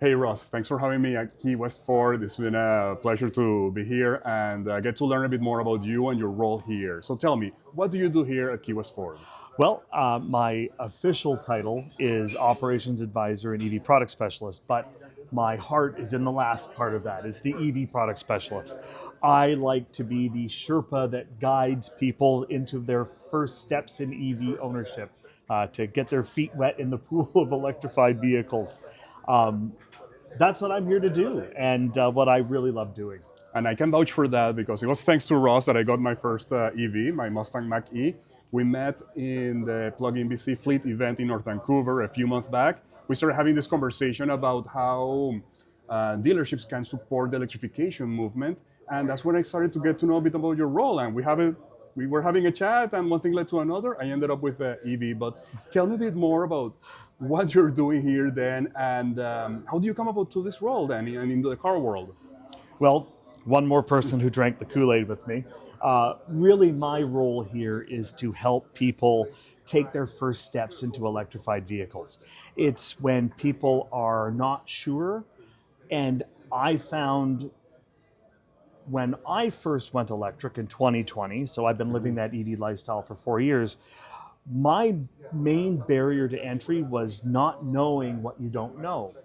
Hey Ross, thanks for having me at Key West Ford. It's been a pleasure to be here and get to learn a bit more about you and your role here. So tell me, what do you do here at Key West Ford? Well, my official title is Operations Advisor and EV Product Specialist, but my heart is in the last part of that. It's the EV Product Specialist. I like to be the Sherpa that guides people into their first steps in EV ownership, to get their feet wet in the pool of electrified vehicles. Um, that's what I'm here to do, and what I really love doing. And I can vouch for that because it was thanks to Ross that I got my first EV, my Mustang Mach-E. We met in the Plug-in BC Fleet event in North Vancouver a few months back. We started having this conversation about how dealerships can support the electrification movement, and that's when I started to get to know a bit about your role. And we were having a chat, and one thing led to another. I ended up with the EV. But tell me a bit more about what you're doing here then, and how do you come about to this role then, and into the car world? Well, one more person who drank the Kool-Aid with me. Really, my role here is to help people take their first steps into electrified vehicles. It's when people are not sure, and I found when I first went electric in 2020, so I've been living that EV lifestyle for 4 years, my main barrier to entry was not knowing what you don't know.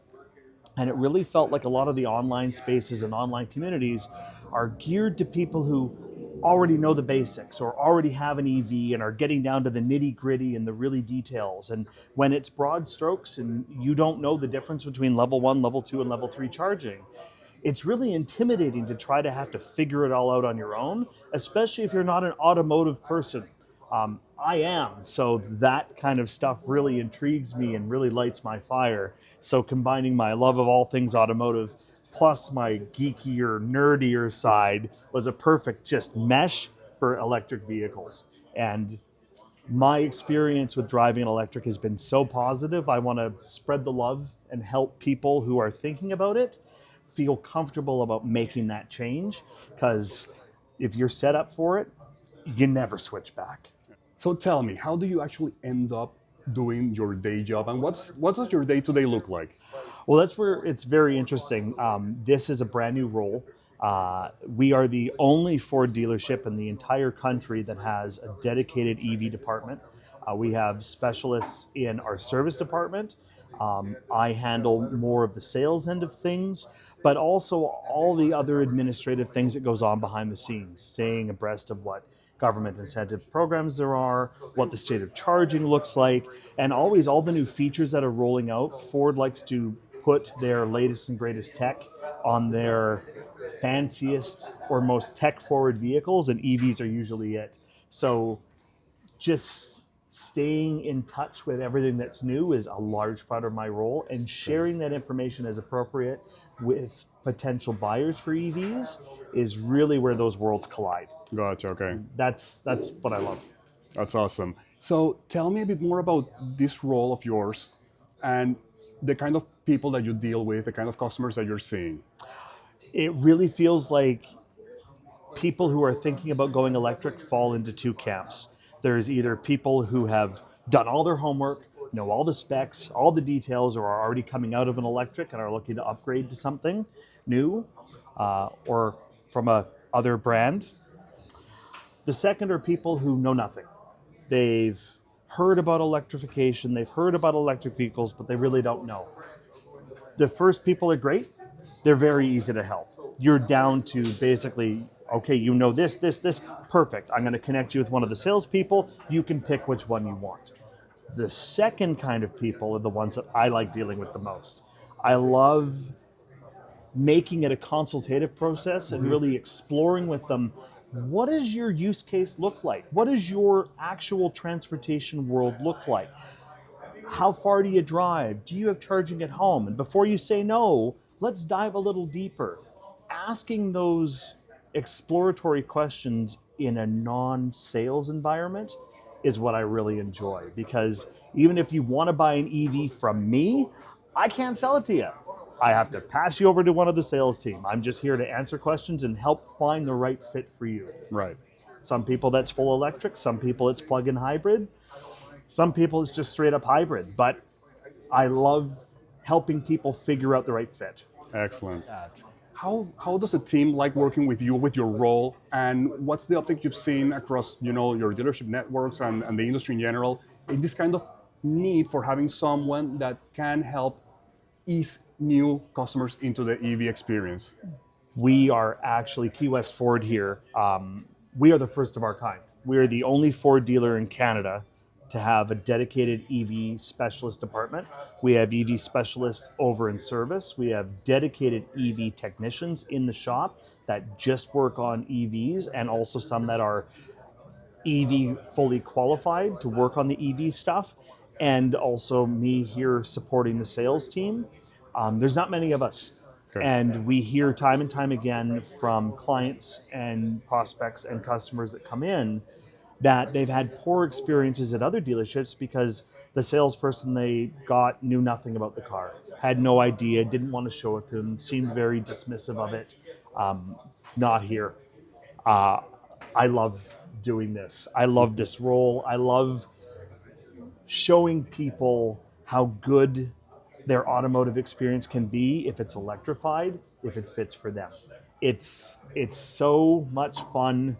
And it really felt like a lot of the online spaces and online communities are geared to people who already know the basics or already have an EV and are getting down to the nitty gritty and the really details. And when it's broad strokes and you don't know the difference between level 1, level 2, and level 3 charging, it's really intimidating to try to have to figure it all out on your own, especially if you're not an automotive person. I am, so that kind of stuff really intrigues me and really lights my fire. So combining my love of all things automotive plus my geekier, nerdier side was a perfect just mesh for electric vehicles. And my experience with driving an electric has been so positive. I want to spread the love and help people who are thinking about it feel comfortable about making that change, because if you're set up for it, you never switch back. So tell me, how do you actually end up doing your day job, and what does your day to day look like? Well, that's where it's very interesting. This is a brand new role. We are the only Ford dealership in the entire country that has a dedicated EV department. We have specialists in our service department. I handle more of the sales end of things, but also all the other administrative things that goes on behind the scenes, staying abreast of what government incentive programs there are, what the state of charging looks like, and always all the new features that are rolling out. Ford likes to put their latest and greatest tech on their fanciest or most tech-forward vehicles, and EVs are usually it. So just staying in touch with everything that's new is a large part of my role, and sharing that information as appropriate with potential buyers for EVs is really where those worlds collide. Gotcha. Okay, That's what I love. that's awesome. So tell me a bit more about this role of yours and the kind of people that you deal with, the kind of customers that you're seeing. It really feels like people who are thinking about going electric fall into two camps. There's either people who have done all their homework, know all the specs, all the details, or are already coming out of an electric and are looking to upgrade to something new, or from a other brand. The second are people who know nothing. They've heard about electrification, they've heard about electric vehicles, but they really don't know. The first people are great. They're very easy to help. You're down to basically, okay, you know this, perfect. I'm going to connect you with one of the salespeople. You can pick which one you want. The second kind of people are the ones that I like dealing with the most. I love making it a consultative process and really exploring with them, what does your use case look like? What does your actual transportation world look like? How far do you drive? Do you have charging at home? And before you say no, let's dive a little deeper. Asking those exploratory questions in a non-sales environment is what I really enjoy, because even if you want to buy an EV from me, I can't sell it to you. I have to pass you over to one of the sales team. I'm just here to answer questions and help find the right fit for you. Right. Some people that's full electric, some people it's plug-in hybrid, some people it's just straight up hybrid. But I love helping people figure out the right fit. Excellent. How does the team like working with you with your role, and what's the uptake you've seen across your dealership networks and the industry in general in this kind of need for having someone that can help ease new customers into the EV experience? We are actually, Key West Ford here, we are the first of our kind. We are the only Ford dealer in Canada to have a dedicated EV specialist department. We have EV specialists over in service. We have dedicated EV technicians in the shop that just work on EVs, and also some that are EV fully qualified to work on the EV stuff. And also me here supporting the sales team. There's not many of us. Okay. And we hear time and time again from clients and prospects and customers that come in that they've had poor experiences at other dealerships because the salesperson they got knew nothing about the car, had no idea, didn't want to show it to them, seemed very dismissive of it. Not here. I love doing this. I love this role. I love showing people how good their automotive experience can be if it's electrified, if it fits for them. It's so much fun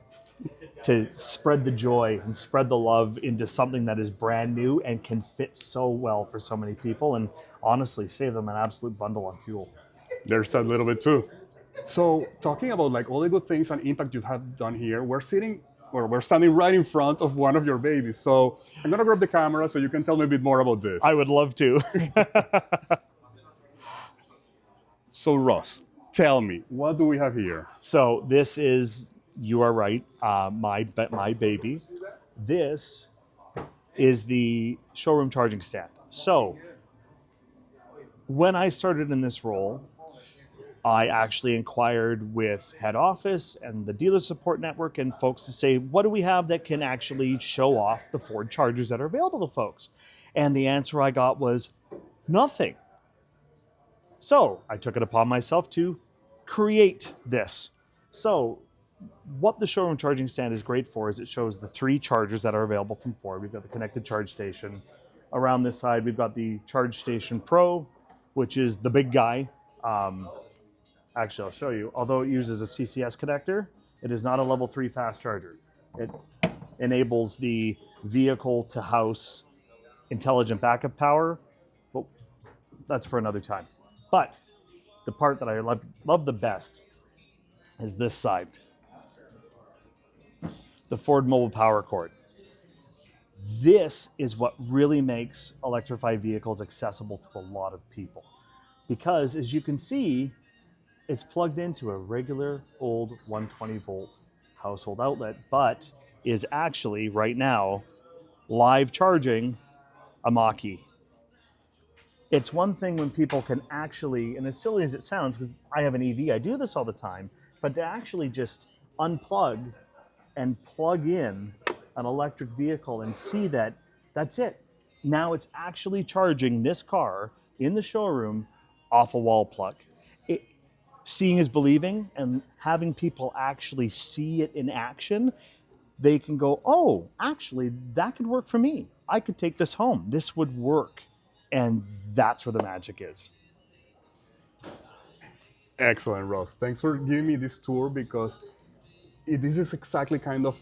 to spread the joy and spread the love into something that is brand new and can fit so well for so many people, and honestly save them an absolute bundle on fuel. There's a little bit too. So talking about like all the good things and impact you have done here, we're standing right in front of one of your babies. So I'm gonna grab the camera so you can tell me a bit more about this. I would love to. So Ross, tell me, what do we have here? So this is, you are right, my baby. This is the showroom charging stand. So when I started in this role, I actually inquired with head office and the dealer support network and folks to say, what do we have that can actually show off the Ford Chargers that are available to folks? And the answer I got was nothing. So I took it upon myself to create this. So what the showroom charging stand is great for is it shows the 3 chargers that are available from Ford. We've got the connected charge station. Around this side, we've got the Charge Station Pro, which is the big guy. Actually, I'll show you. Although it uses a CCS connector, it is not a level 3 fast charger. It enables the vehicle to house intelligent backup power, but that's for another time. But the part that I love the best is this side. The Ford Mobile Power Cord. This is what really makes electrified vehicles accessible to a lot of people. Because as you can see, it's plugged into a regular old 120 volt household outlet, but is actually right now live charging a Mach-E. It's one thing when people can actually, and as silly as it sounds, because I have an EV, I do this all the time, but to actually just unplug and plug in an electric vehicle and see that that's it. Now it's actually charging this car in the showroom off a wall plug. Seeing is believing, and having people actually see it in action, they can go, oh, actually, that could work for me. I could take this home. This would work. And that's where the magic is. Excellent, Ross. Thanks for giving me this tour because this is exactly kind of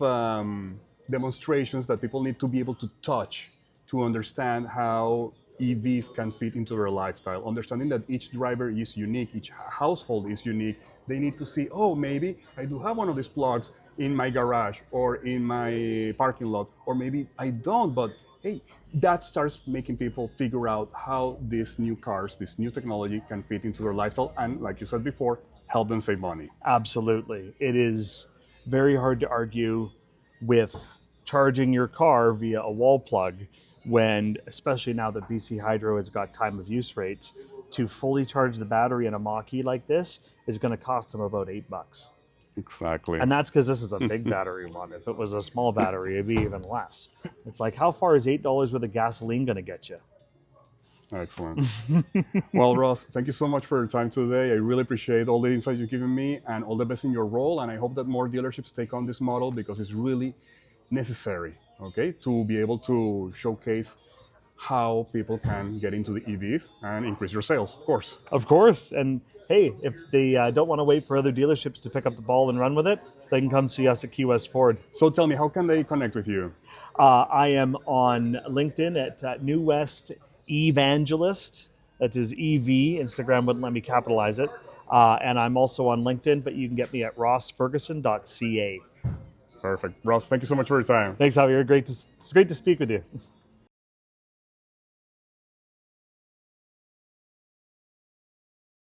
demonstrations that people need to be able to touch to understand how EVs can fit into their lifestyle. Understanding that each driver is unique, each household is unique. They need to see, oh, maybe I do have one of these plugs in my garage or in my parking lot, or maybe I don't, but hey, that starts making people figure out how these new cars, this new technology can fit into their lifestyle and, like you said before, help them save money. Absolutely. It is very hard to argue with charging your car via a wall plug when, especially now that BC Hydro has got time of use rates, to fully charge the battery in a Mach-E like this is going to cost them about $8. Exactly. And that's because this is a big battery one. If it was a small battery, it'd be even less. It's like, how far is $8 worth of gasoline going to get you? Excellent. Well, Ross, thank you so much for your time today. I really appreciate all the insights you've given me, and all the best in your role. And I hope that more dealerships take on this model because it's really necessary, okay, to be able to showcase how people can get into the EVs and increase your sales, of course. Of course. And hey, if they don't want to wait for other dealerships to pick up the ball and run with it, they can come see us at Key West Ford. So tell me, how can they connect with you? I am on LinkedIn at New West Evangelist. That is EV. Instagram wouldn't let me capitalize it. And I'm also on LinkedIn, but you can get me at rossferguson.ca. Perfect. Ross, thank you so much for your time. Thanks, Javier. It's great to speak with you.